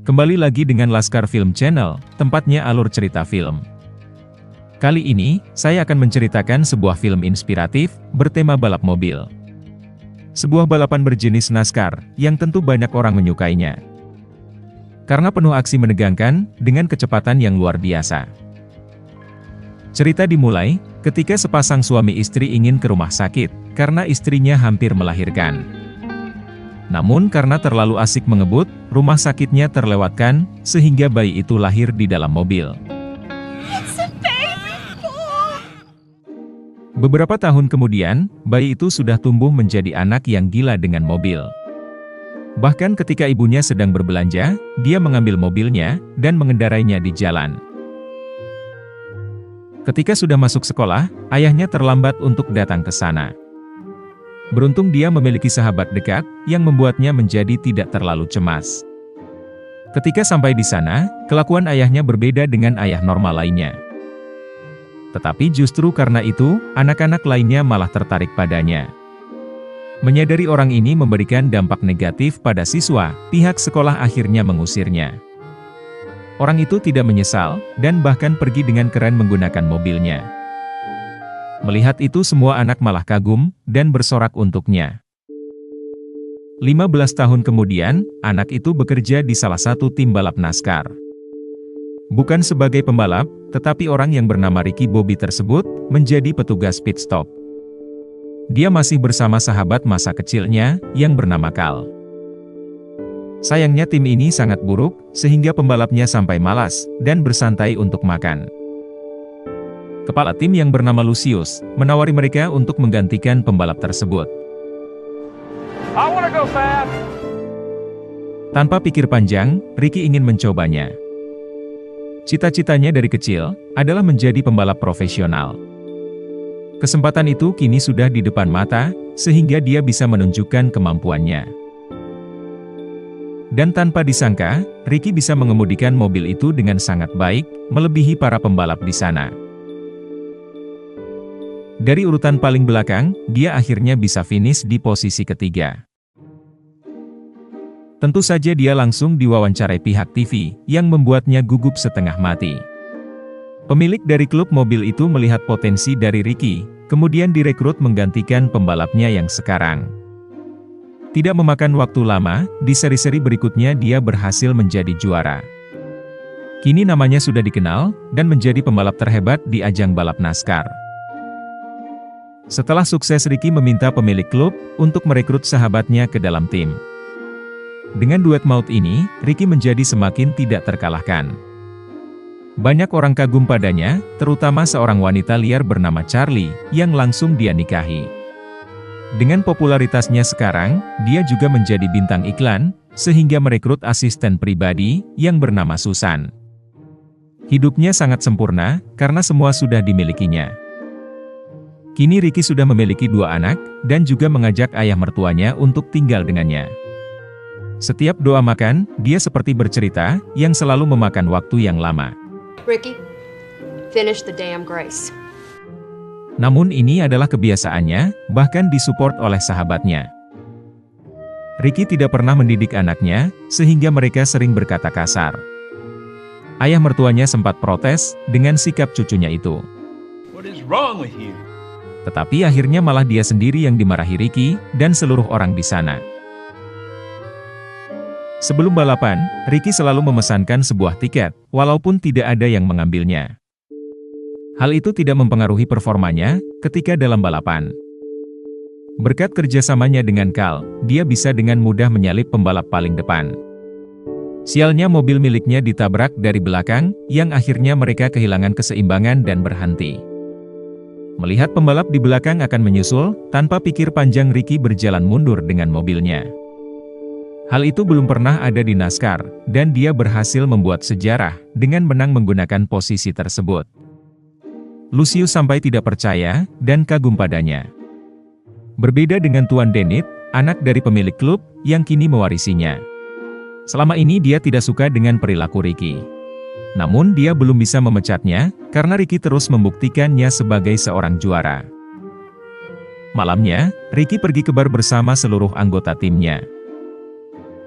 Kembali lagi dengan Laskar Film Channel, tempatnya alur cerita film. Kali ini, saya akan menceritakan sebuah film inspiratif, bertema balap mobil. Sebuah balapan berjenis NASCAR, yang tentu banyak orang menyukainya. Karena penuh aksi menegangkan, dengan kecepatan yang luar biasa. Cerita dimulai, ketika sepasang suami istri ingin ke rumah sakit, karena istrinya hampir melahirkan. Namun karena terlalu asik mengebut, rumah sakitnya terlewatkan, sehingga bayi itu lahir di dalam mobil. Beberapa tahun kemudian, bayi itu sudah tumbuh menjadi anak yang gila dengan mobil. Bahkan ketika ibunya sedang berbelanja, dia mengambil mobilnya, dan mengendarainya di jalan. Ketika sudah masuk sekolah, ayahnya terlambat untuk datang ke sana. Beruntung dia memiliki sahabat dekat, yang membuatnya menjadi tidak terlalu cemas. Ketika sampai di sana, kelakuan ayahnya berbeda dengan ayah normal lainnya. Tetapi justru karena itu, anak-anak lainnya malah tertarik padanya. Menyadari orang ini memberikan dampak negatif pada siswa, pihak sekolah akhirnya mengusirnya. Orang itu tidak menyesal, dan bahkan pergi dengan keren menggunakan mobilnya. Melihat itu semua anak malah kagum, dan bersorak untuknya. 15 tahun kemudian, anak itu bekerja di salah satu tim balap NASCAR. Bukan sebagai pembalap, tetapi orang yang bernama Ricky Bobby tersebut, menjadi petugas pit stop. Dia masih bersama sahabat masa kecilnya, yang bernama Cal. Sayangnya tim ini sangat buruk, sehingga pembalapnya sampai malas, dan bersantai untuk makan. Kepala tim yang bernama Lucius, menawari mereka untuk menggantikan pembalap tersebut. I wanna go fast. Tanpa pikir panjang, Ricky ingin mencobanya. Cita-citanya dari kecil, adalah menjadi pembalap profesional. Kesempatan itu kini sudah di depan mata, sehingga dia bisa menunjukkan kemampuannya. Dan tanpa disangka, Ricky bisa mengemudikan mobil itu dengan sangat baik, melebihi para pembalap di sana. Dari urutan paling belakang, dia akhirnya bisa finish di posisi ketiga. Tentu saja dia langsung diwawancarai pihak TV, yang membuatnya gugup setengah mati. Pemilik dari klub mobil itu melihat potensi dari Ricky, kemudian direkrut menggantikan pembalapnya yang sekarang. Tidak memakan waktu lama, di seri-seri berikutnya dia berhasil menjadi juara. Kini namanya sudah dikenal, dan menjadi pembalap terhebat di ajang balap NASCAR. Setelah sukses, Ricky meminta pemilik klub untuk merekrut sahabatnya ke dalam tim. Dengan duet maut ini, Ricky menjadi semakin tidak terkalahkan. Banyak orang kagum padanya, terutama seorang wanita liar bernama Charlie, yang langsung dia nikahi. Dengan popularitasnya sekarang, dia juga menjadi bintang iklan, sehingga merekrut asisten pribadi, yang bernama Susan. Hidupnya sangat sempurna, karena semua sudah dimilikinya. Kini Ricky sudah memiliki 2 anak, dan juga mengajak ayah mertuanya untuk tinggal dengannya. Setiap doa makan, dia seperti bercerita, yang selalu memakan waktu yang lama. Ricky, finish the damn grace. Namun ini adalah kebiasaannya, bahkan disupport oleh sahabatnya. Ricky tidak pernah mendidik anaknya, sehingga mereka sering berkata kasar. Ayah mertuanya sempat protes, dengan sikap cucunya itu. What is wrong with you? Tetapi akhirnya malah dia sendiri yang dimarahi Ricky, dan seluruh orang di sana. Sebelum balapan, Ricky selalu memesankan sebuah tiket, walaupun tidak ada yang mengambilnya. Hal itu tidak mempengaruhi performanya, ketika dalam balapan. Berkat kerjasamanya dengan Cal, dia bisa dengan mudah menyalip pembalap paling depan. Sialnya mobil miliknya ditabrak dari belakang, yang akhirnya mereka kehilangan keseimbangan dan berhenti. Melihat pembalap di belakang akan menyusul, tanpa pikir panjang Ricky berjalan mundur dengan mobilnya. Hal itu belum pernah ada di NASCAR, dan dia berhasil membuat sejarah, dengan menang menggunakan posisi tersebut. Lucius sampai tidak percaya, dan kagum padanya. Berbeda dengan Tuan Denit, anak dari pemilik klub, yang kini mewarisinya. Selama ini dia tidak suka dengan perilaku Ricky. Namun dia belum bisa memecatnya, karena Ricky terus membuktikannya sebagai seorang juara. Malamnya, Ricky pergi ke bar bersama seluruh anggota timnya.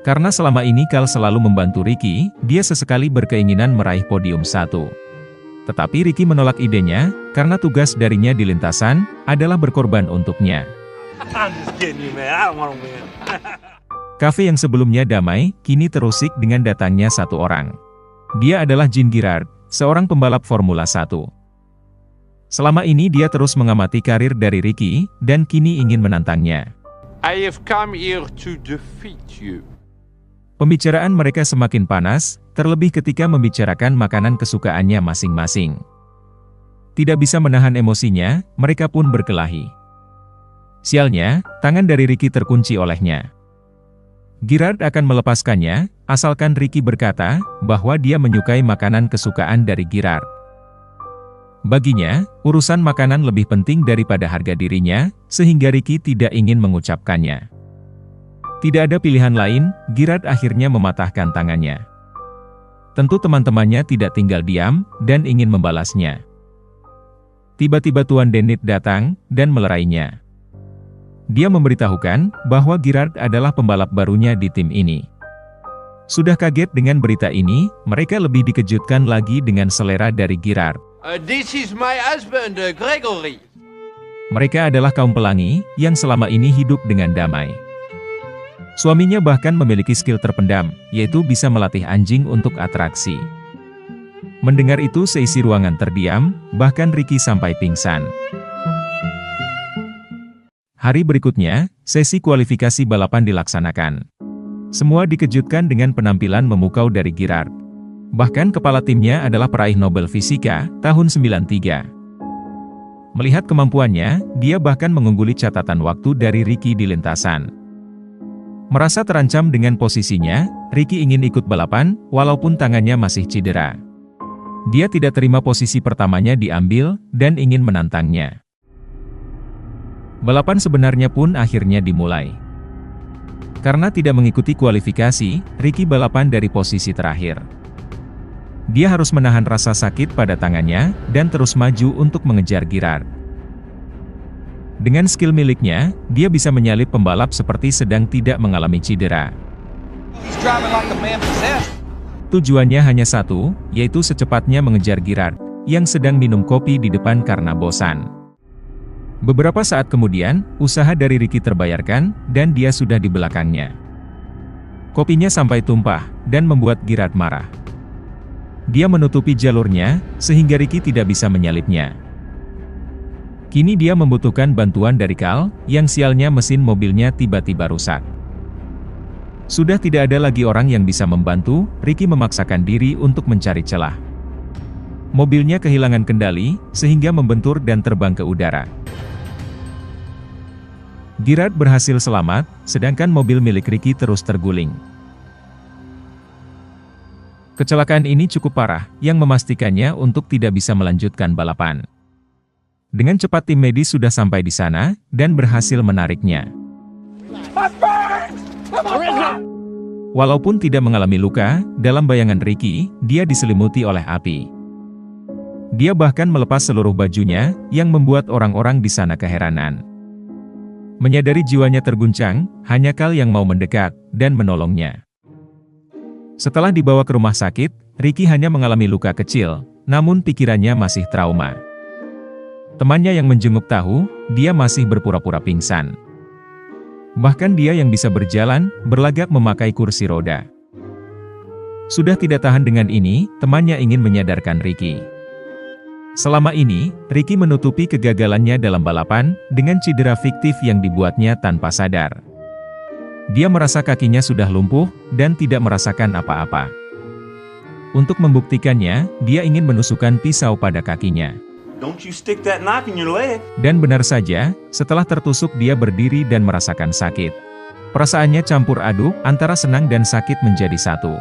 Karena selama ini Carl selalu membantu Ricky, dia sesekali berkeinginan meraih podium 1. Tetapi Ricky menolak idenya, karena tugas darinya di lintasan adalah berkorban untuknya. I'm just kidding you, man. I don't want to win. Kafe yang sebelumnya damai, kini terusik dengan datangnya satu orang. Dia adalah Jean Girard, seorang pembalap Formula 1. Selama ini dia terus mengamati karir dari Ricky, dan kini ingin menantangnya. I have come here to defeat you. Pembicaraan mereka semakin panas, terlebih ketika membicarakan makanan kesukaannya masing-masing. Tidak bisa menahan emosinya, mereka pun berkelahi. Sialnya, tangan dari Ricky terkunci olehnya. Girard akan melepaskannya, asalkan Ricky berkata bahwa dia menyukai makanan kesukaan dari Girard. Baginya, urusan makanan lebih penting daripada harga dirinya, sehingga Ricky tidak ingin mengucapkannya. Tidak ada pilihan lain, Girard akhirnya mematahkan tangannya. Tentu teman-temannya tidak tinggal diam, dan ingin membalasnya. Tiba-tiba Tuan Denit datang, dan melerainya. Dia memberitahukan bahwa Girard adalah pembalap barunya di tim ini. Sudah kaget dengan berita ini, mereka lebih dikejutkan lagi dengan selera dari Girard. This is my husband, Gregory. Mereka adalah kaum pelangi, yang selama ini hidup dengan damai. Suaminya bahkan memiliki skill terpendam, yaitu bisa melatih anjing untuk atraksi. Mendengar itu seisi ruangan terdiam, bahkan Ricky sampai pingsan. Hari berikutnya, sesi kualifikasi balapan dilaksanakan. Semua dikejutkan dengan penampilan memukau dari Girard. Bahkan kepala timnya adalah peraih Nobel Fisika, tahun 93. Melihat kemampuannya, dia bahkan mengungguli catatan waktu dari Ricky di lintasan. Merasa terancam dengan posisinya, Ricky ingin ikut balapan, walaupun tangannya masih cedera. Dia tidak terima posisi pertamanya diambil, dan ingin menantangnya. Balapan sebenarnya pun akhirnya dimulai. Karena tidak mengikuti kualifikasi, Ricky balapan dari posisi terakhir. Dia harus menahan rasa sakit pada tangannya, dan terus maju untuk mengejar Girard. Dengan skill miliknya, dia bisa menyalip pembalap seperti sedang tidak mengalami cedera. Tujuannya hanya satu, yaitu secepatnya mengejar Girard, yang sedang minum kopi di depan karena bosan. Beberapa saat kemudian, usaha dari Ricky terbayarkan, dan dia sudah di belakangnya. Kopinya sampai tumpah, dan membuat Girard marah. Dia menutupi jalurnya, sehingga Ricky tidak bisa menyalipnya. Kini dia membutuhkan bantuan dari Carl, yang sialnya mesin mobilnya tiba-tiba rusak. Sudah tidak ada lagi orang yang bisa membantu, Ricky memaksakan diri untuk mencari celah. Mobilnya kehilangan kendali, sehingga membentur dan terbang ke udara. Girard berhasil selamat, sedangkan mobil milik Ricky terus terguling. Kecelakaan ini cukup parah, yang memastikannya untuk tidak bisa melanjutkan balapan. Dengan cepat tim medis sudah sampai di sana, dan berhasil menariknya. Walaupun tidak mengalami luka, dalam bayangan Ricky, dia diselimuti oleh api. Dia bahkan melepas seluruh bajunya, yang membuat orang-orang di sana keheranan. Menyadari jiwanya terguncang, hanya Carl yang mau mendekat, dan menolongnya. Setelah dibawa ke rumah sakit, Ricky hanya mengalami luka kecil, namun pikirannya masih trauma. Temannya yang menjenguk tahu, dia masih berpura-pura pingsan. Bahkan dia yang bisa berjalan, berlagak memakai kursi roda. Sudah tidak tahan dengan ini, temannya ingin menyadarkan Ricky. Selama ini, Ricky menutupi kegagalannya dalam balapan, dengan cedera fiktif yang dibuatnya tanpa sadar. Dia merasa kakinya sudah lumpuh, dan tidak merasakan apa-apa. Untuk membuktikannya, dia ingin menusukkan pisau pada kakinya. Don't you stick that knife in your leg. Dan benar saja, setelah tertusuk dia berdiri dan merasakan sakit. Perasaannya campur aduk, antara senang dan sakit menjadi satu.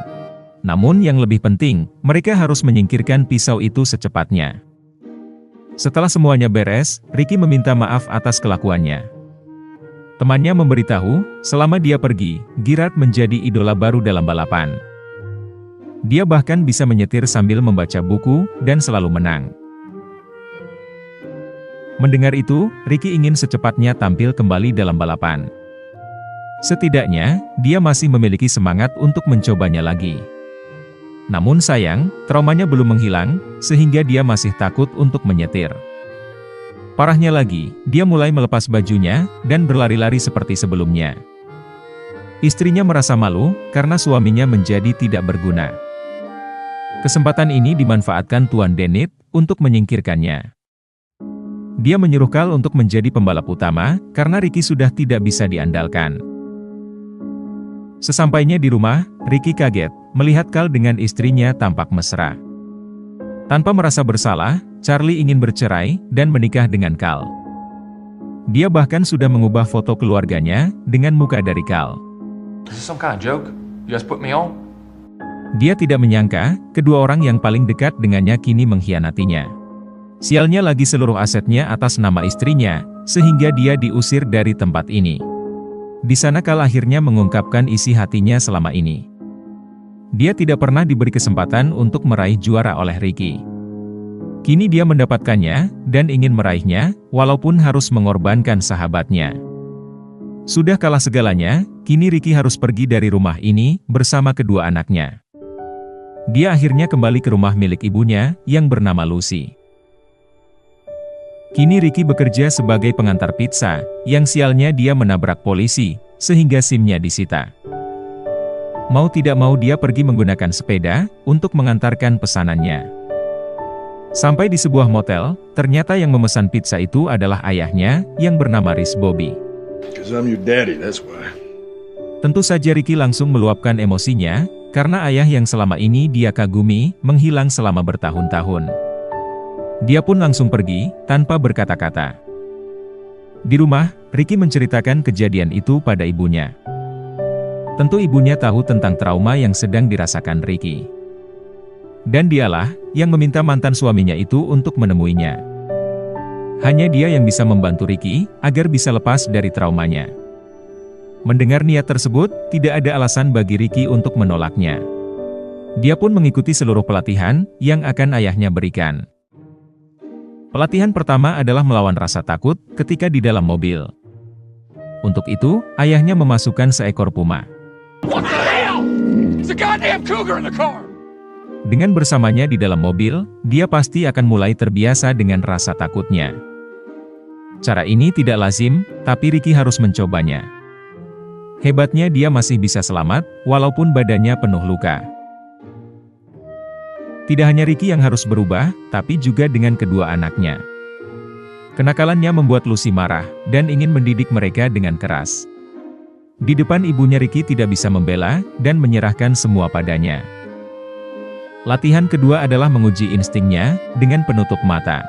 Namun yang lebih penting, mereka harus menyingkirkan pisau itu secepatnya. Setelah semuanya beres, Ricky meminta maaf atas kelakuannya. Temannya memberitahu, selama dia pergi, Girard menjadi idola baru dalam balapan. Dia bahkan bisa menyetir sambil membaca buku, dan selalu menang. Mendengar itu, Ricky ingin secepatnya tampil kembali dalam balapan. Setidaknya, dia masih memiliki semangat untuk mencobanya lagi. Namun sayang, traumanya belum menghilang, sehingga dia masih takut untuk menyetir. Parahnya lagi, dia mulai melepas bajunya, dan berlari-lari seperti sebelumnya. Istrinya merasa malu, karena suaminya menjadi tidak berguna. Kesempatan ini dimanfaatkan Tuan Denit, untuk menyingkirkannya. Dia menyuruh Carl untuk menjadi pembalap utama, karena Ricky sudah tidak bisa diandalkan. Sesampainya di rumah, Ricky kaget, melihat Carl dengan istrinya tampak mesra. Tanpa merasa bersalah, Charlie ingin bercerai, dan menikah dengan Carl. Dia bahkan sudah mengubah foto keluarganya, dengan muka dari Carl. Is this some kind of joke? You guys put me on? Dia tidak menyangka, kedua orang yang paling dekat dengannya kini mengkhianatinya. Sialnya lagi seluruh asetnya atas nama istrinya, sehingga dia diusir dari tempat ini. Di sana Carl akhirnya mengungkapkan isi hatinya selama ini. Dia tidak pernah diberi kesempatan untuk meraih juara oleh Ricky. Kini dia mendapatkannya, dan ingin meraihnya, walaupun harus mengorbankan sahabatnya. Sudah kalah segalanya, kini Ricky harus pergi dari rumah ini, bersama kedua anaknya. Dia akhirnya kembali ke rumah milik ibunya, yang bernama Lucy. Kini Ricky bekerja sebagai pengantar pizza, yang sialnya dia menabrak polisi, sehingga SIM-nya disita. Mau tidak mau dia pergi menggunakan sepeda, untuk mengantarkan pesanannya. Sampai di sebuah motel, ternyata yang memesan pizza itu adalah ayahnya, yang bernama Rhys Bobby. Tentu saja Ricky langsung meluapkan emosinya, karena ayah yang selama ini dia kagumi, menghilang selama bertahun-tahun. Dia pun langsung pergi, tanpa berkata-kata. Di rumah, Ricky menceritakan kejadian itu pada ibunya. Tentu ibunya tahu tentang trauma yang sedang dirasakan Ricky. Dan dialah, yang meminta mantan suaminya itu untuk menemuinya. Hanya dia yang bisa membantu Ricky, agar bisa lepas dari traumanya. Mendengar niat tersebut, tidak ada alasan bagi Ricky untuk menolaknya. Dia pun mengikuti seluruh pelatihan, yang akan ayahnya berikan. Pelatihan pertama adalah melawan rasa takut, ketika di dalam mobil. Untuk itu, ayahnya memasukkan seekor puma. What the hell? It's a goddamn cougar in the car! Dengan bersamanya di dalam mobil, dia pasti akan mulai terbiasa dengan rasa takutnya. Cara ini tidak lazim, tapi Ricky harus mencobanya. Hebatnya dia masih bisa selamat, walaupun badannya penuh luka. Tidak hanya Ricky yang harus berubah, tapi juga dengan kedua anaknya. Kenakalannya membuat Lucy marah, dan ingin mendidik mereka dengan keras. Di depan ibunya Ricky tidak bisa membela, dan menyerahkan semua padanya. Latihan kedua adalah menguji instingnya, dengan penutup mata.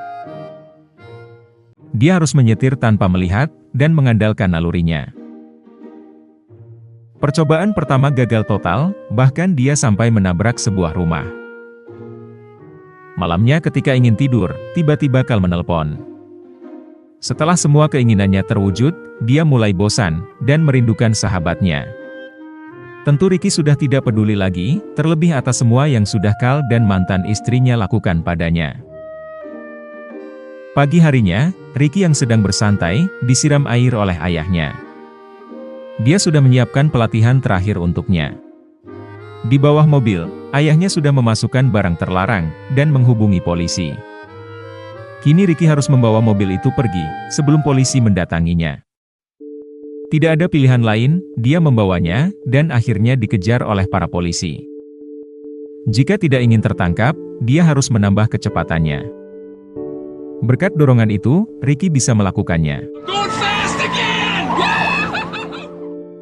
Dia harus menyetir tanpa melihat, dan mengandalkan nalurinya. Percobaan pertama gagal total, bahkan dia sampai menabrak sebuah rumah. Malamnya ketika ingin tidur, tiba-tiba Carl menelpon. Setelah semua keinginannya terwujud, dia mulai bosan, dan merindukan sahabatnya. Tentu Ricky sudah tidak peduli lagi, terlebih atas semua yang sudah Carl dan mantan istrinya lakukan padanya. Pagi harinya, Ricky yang sedang bersantai, disiram air oleh ayahnya. Dia sudah menyiapkan pelatihan terakhir untuknya. Di bawah mobil, ayahnya sudah memasukkan barang terlarang, dan menghubungi polisi. Kini Ricky harus membawa mobil itu pergi, sebelum polisi mendatanginya. Tidak ada pilihan lain, dia membawanya, dan akhirnya dikejar oleh para polisi. Jika tidak ingin tertangkap, dia harus menambah kecepatannya. Berkat dorongan itu, Ricky bisa melakukannya.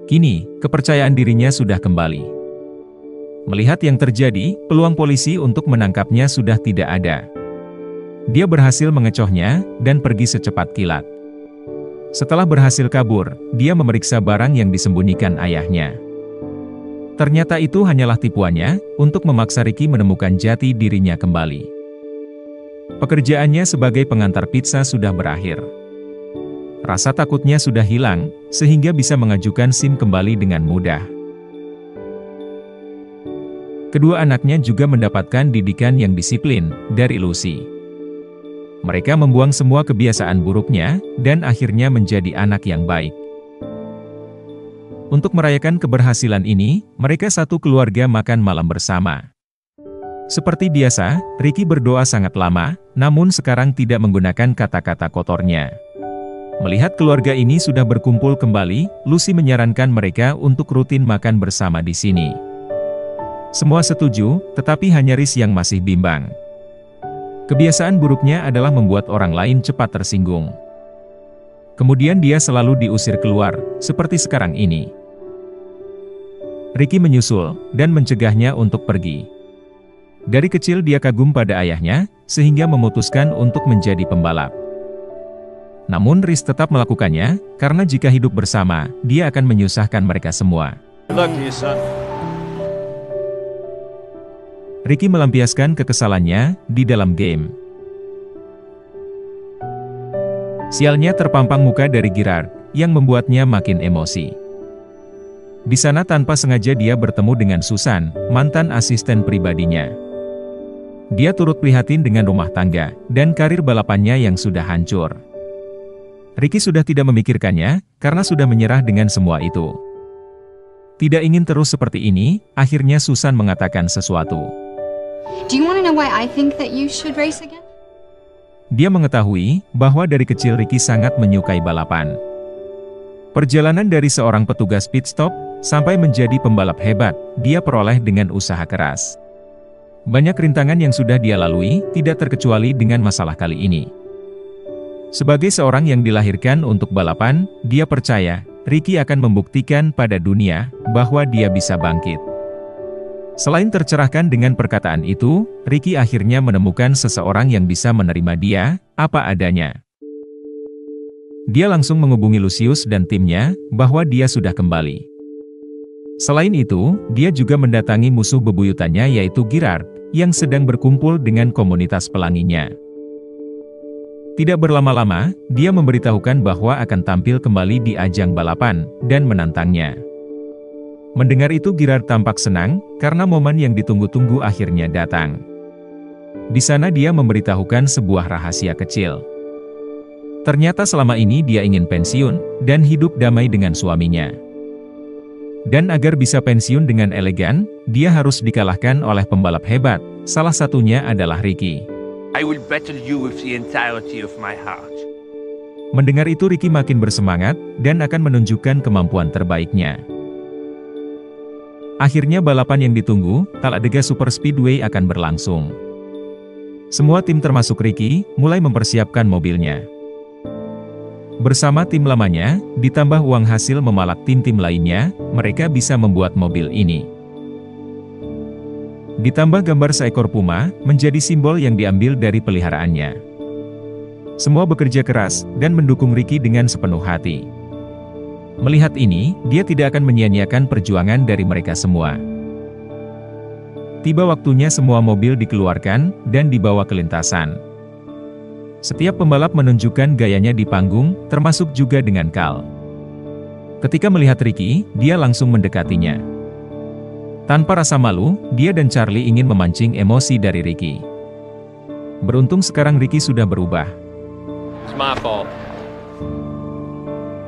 Kini, kepercayaan dirinya sudah kembali. Melihat yang terjadi, peluang polisi untuk menangkapnya sudah tidak ada. Dia berhasil mengecohnya, dan pergi secepat kilat. Setelah berhasil kabur, dia memeriksa barang yang disembunyikan ayahnya. Ternyata itu hanyalah tipuannya, untuk memaksa Ricky menemukan jati dirinya kembali. Pekerjaannya sebagai pengantar pizza sudah berakhir. Rasa takutnya sudah hilang, sehingga bisa mengajukan SIM kembali dengan mudah. Kedua anaknya juga mendapatkan didikan yang disiplin, dari Lucy. Mereka membuang semua kebiasaan buruknya, dan akhirnya menjadi anak yang baik. Untuk merayakan keberhasilan ini, mereka satu keluarga makan malam bersama. Seperti biasa, Ricky berdoa sangat lama, namun sekarang tidak menggunakan kata-kata kotornya. Melihat keluarga ini sudah berkumpul kembali, Lucy menyarankan mereka untuk rutin makan bersama di sini. Semua setuju, tetapi hanya Rhys yang masih bimbang. Kebiasaan buruknya adalah membuat orang lain cepat tersinggung. Kemudian dia selalu diusir keluar, seperti sekarang ini. Ricky menyusul, dan mencegahnya untuk pergi. Dari kecil dia kagum pada ayahnya, sehingga memutuskan untuk menjadi pembalap. Namun Rhys tetap melakukannya, karena jika hidup bersama, dia akan menyusahkan mereka semua. Ricky melampiaskan kekesalannya di dalam game. Sialnya terpampang muka dari Gerard, yang membuatnya makin emosi. Di sana tanpa sengaja dia bertemu dengan Susan, mantan asisten pribadinya. Dia turut prihatin dengan rumah tangga, dan karir balapannya yang sudah hancur. Ricky sudah tidak memikirkannya, karena sudah menyerah dengan semua itu. Tidak ingin terus seperti ini, akhirnya Susan mengatakan sesuatu. Do you want to know why I think that you should race again? Dia mengetahui bahwa dari kecil Ricky sangat menyukai balapan. Perjalanan dari seorang petugas pit stop sampai menjadi pembalap hebat, dia peroleh dengan usaha keras. Banyak rintangan yang sudah dia lalui, tidak terkecuali dengan masalah kali ini. Sebagai seorang yang dilahirkan untuk balapan, dia percaya Ricky akan membuktikan pada dunia bahwa dia bisa bangkit. Selain tercerahkan dengan perkataan itu, Ricky akhirnya menemukan seseorang yang bisa menerima dia, apa adanya. Dia langsung menghubungi Lucius dan timnya, bahwa dia sudah kembali. Selain itu, dia juga mendatangi musuh bebuyutannya yaitu Gerard, yang sedang berkumpul dengan komunitas pelanginya. Tidak berlama-lama, dia memberitahukan bahwa akan tampil kembali di ajang balapan, dan menantangnya. Mendengar itu Gerard tampak senang, karena momen yang ditunggu-tunggu akhirnya datang. Di sana dia memberitahukan sebuah rahasia kecil. Ternyata selama ini dia ingin pensiun, dan hidup damai dengan suaminya. Dan agar bisa pensiun dengan elegan, dia harus dikalahkan oleh pembalap hebat, salah satunya adalah Ricky. I will battle you with the entirety of my heart. Mendengar itu Ricky makin bersemangat, dan akan menunjukkan kemampuan terbaiknya. Akhirnya balapan yang ditunggu, Talladega Super Speedway akan berlangsung. Semua tim termasuk Ricky, mulai mempersiapkan mobilnya. Bersama tim lamanya, ditambah uang hasil memalak tim-tim lainnya, mereka bisa membuat mobil ini. Ditambah gambar seekor puma, menjadi simbol yang diambil dari peliharaannya. Semua bekerja keras, dan mendukung Ricky dengan sepenuh hati. Melihat ini, dia tidak akan menyia-nyiakan perjuangan dari mereka semua. Tiba waktunya semua mobil dikeluarkan, dan dibawa ke lintasan. Setiap pembalap menunjukkan gayanya di panggung, termasuk juga dengan Cal. Ketika melihat Ricky, dia langsung mendekatinya. Tanpa rasa malu, dia dan Charlie ingin memancing emosi dari Ricky. Beruntung sekarang Ricky sudah berubah. It's my fault.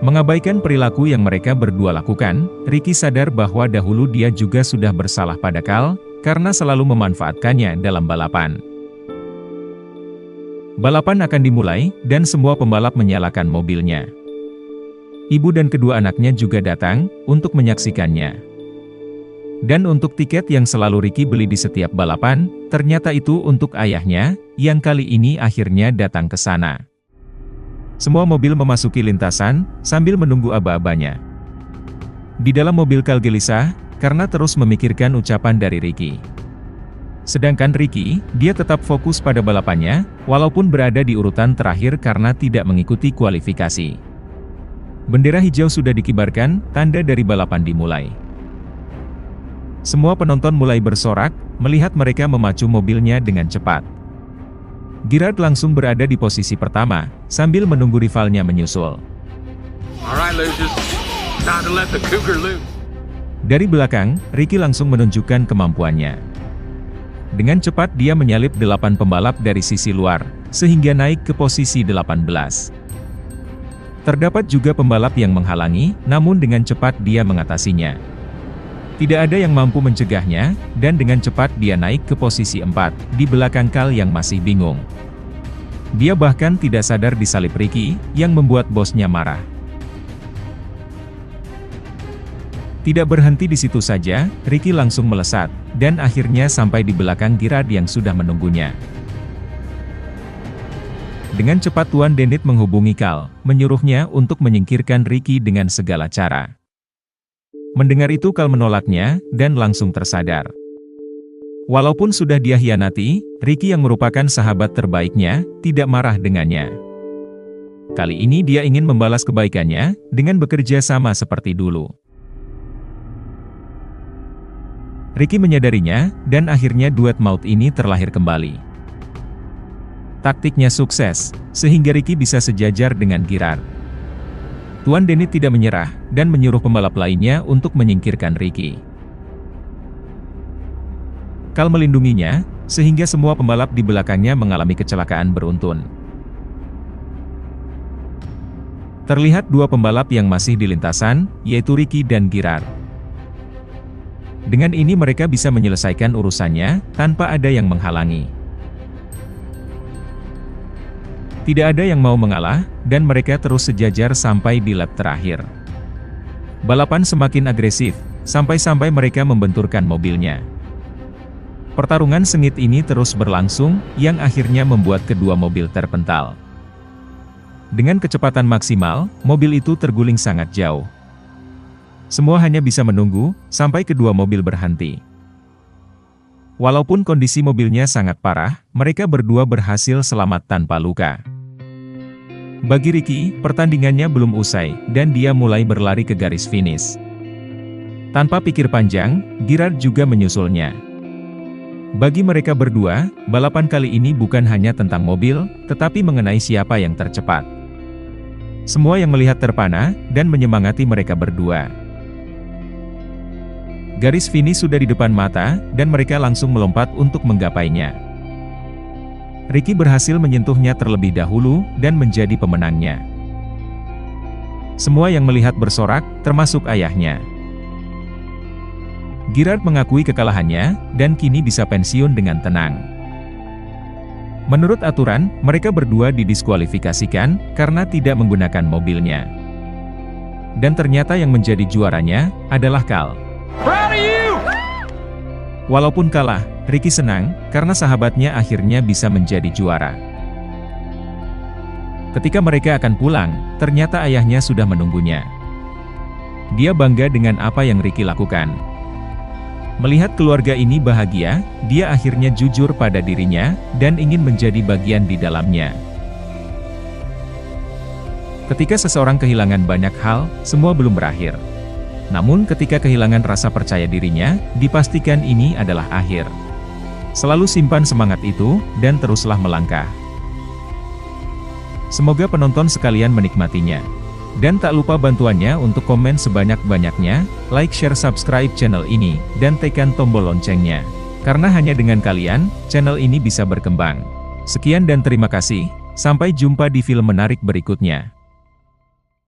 Mengabaikan perilaku yang mereka berdua lakukan, Ricky sadar bahwa dahulu dia juga sudah bersalah pada Cal, karena selalu memanfaatkannya dalam balapan. Balapan akan dimulai, dan semua pembalap menyalakan mobilnya. Ibu dan kedua anaknya juga datang, untuk menyaksikannya. Dan untuk tiket yang selalu Ricky beli di setiap balapan, ternyata itu untuk ayahnya, yang kali ini akhirnya datang ke sana. Semua mobil memasuki lintasan, sambil menunggu aba-abanya. Di dalam mobil Cal gelisah, karena terus memikirkan ucapan dari Ricky. Sedangkan Ricky, dia tetap fokus pada balapannya, walaupun berada di urutan terakhir karena tidak mengikuti kualifikasi. Bendera hijau sudah dikibarkan, tanda dari balapan dimulai. Semua penonton mulai bersorak, melihat mereka memacu mobilnya dengan cepat. Gerard langsung berada di posisi pertama, sambil menunggu rivalnya menyusul. All right, Lucius. Time to let the cougar loose. Dari belakang, Ricky langsung menunjukkan kemampuannya. Dengan cepat dia menyalip 8 pembalap dari sisi luar, sehingga naik ke posisi 18. Terdapat juga pembalap yang menghalangi, namun dengan cepat dia mengatasinya. Tidak ada yang mampu mencegahnya, dan dengan cepat dia naik ke posisi 4, di belakang Carl yang masih bingung. Dia bahkan tidak sadar disalip Ricky, yang membuat bosnya marah. Tidak berhenti di situ saja, Ricky langsung melesat, dan akhirnya sampai di belakang Girard yang sudah menunggunya. Dengan cepat Tuan Dennett menghubungi Carl, menyuruhnya untuk menyingkirkan Ricky dengan segala cara. Mendengar itu Carl menolaknya, dan langsung tersadar. Walaupun sudah dia hianati, Ricky yang merupakan sahabat terbaiknya, tidak marah dengannya. Kali ini dia ingin membalas kebaikannya, dengan bekerja sama seperti dulu. Ricky menyadarinya, dan akhirnya duet maut ini terlahir kembali. Taktiknya sukses, sehingga Ricky bisa sejajar dengan Girard. Tuan Dennett tidak menyerah, dan menyuruh pembalap lainnya untuk menyingkirkan Ricky. Carl melindunginya, sehingga semua pembalap di belakangnya mengalami kecelakaan beruntun. Terlihat dua pembalap yang masih di lintasan, yaitu Ricky dan Girard. Dengan ini mereka bisa menyelesaikan urusannya, tanpa ada yang menghalangi. Tidak ada yang mau mengalah, dan mereka terus sejajar sampai di lap terakhir. Balapan semakin agresif, sampai-sampai mereka membenturkan mobilnya. Pertarungan sengit ini terus berlangsung, yang akhirnya membuat kedua mobil terpental. Dengan kecepatan maksimal, mobil itu terguling sangat jauh. Semua hanya bisa menunggu, sampai kedua mobil berhenti. Walaupun kondisi mobilnya sangat parah, mereka berdua berhasil selamat tanpa luka. Bagi Ricky, pertandingannya belum usai, dan dia mulai berlari ke garis finish. Tanpa pikir panjang, Girard juga menyusulnya. Bagi mereka berdua, balapan kali ini bukan hanya tentang mobil, tetapi mengenai siapa yang tercepat. Semua yang melihat terpana, dan menyemangati mereka berdua. Garis finish sudah di depan mata, dan mereka langsung melompat untuk menggapainya. Ricky berhasil menyentuhnya terlebih dahulu, dan menjadi pemenangnya. Semua yang melihat bersorak, termasuk ayahnya. Girard mengakui kekalahannya, dan kini bisa pensiun dengan tenang. Menurut aturan, mereka berdua didiskualifikasikan, karena tidak menggunakan mobilnya. Dan ternyata yang menjadi juaranya, adalah Carl. Proud of you! Walaupun kalah, Ricky senang, karena sahabatnya akhirnya bisa menjadi juara. Ketika mereka akan pulang, ternyata ayahnya sudah menunggunya. Dia bangga dengan apa yang Ricky lakukan. Melihat keluarga ini bahagia, dia akhirnya jujur pada dirinya, dan ingin menjadi bagian di dalamnya. Ketika seseorang kehilangan banyak hal, semua belum berakhir. Namun ketika kehilangan rasa percaya dirinya, dipastikan ini adalah akhir. Selalu simpan semangat itu, dan teruslah melangkah. Semoga penonton sekalian menikmatinya. Dan tak lupa bantuannya untuk komen sebanyak-banyaknya, like, share, subscribe channel ini, dan tekan tombol loncengnya. Karena hanya dengan kalian, channel ini bisa berkembang. Sekian dan terima kasih, sampai jumpa di film menarik berikutnya.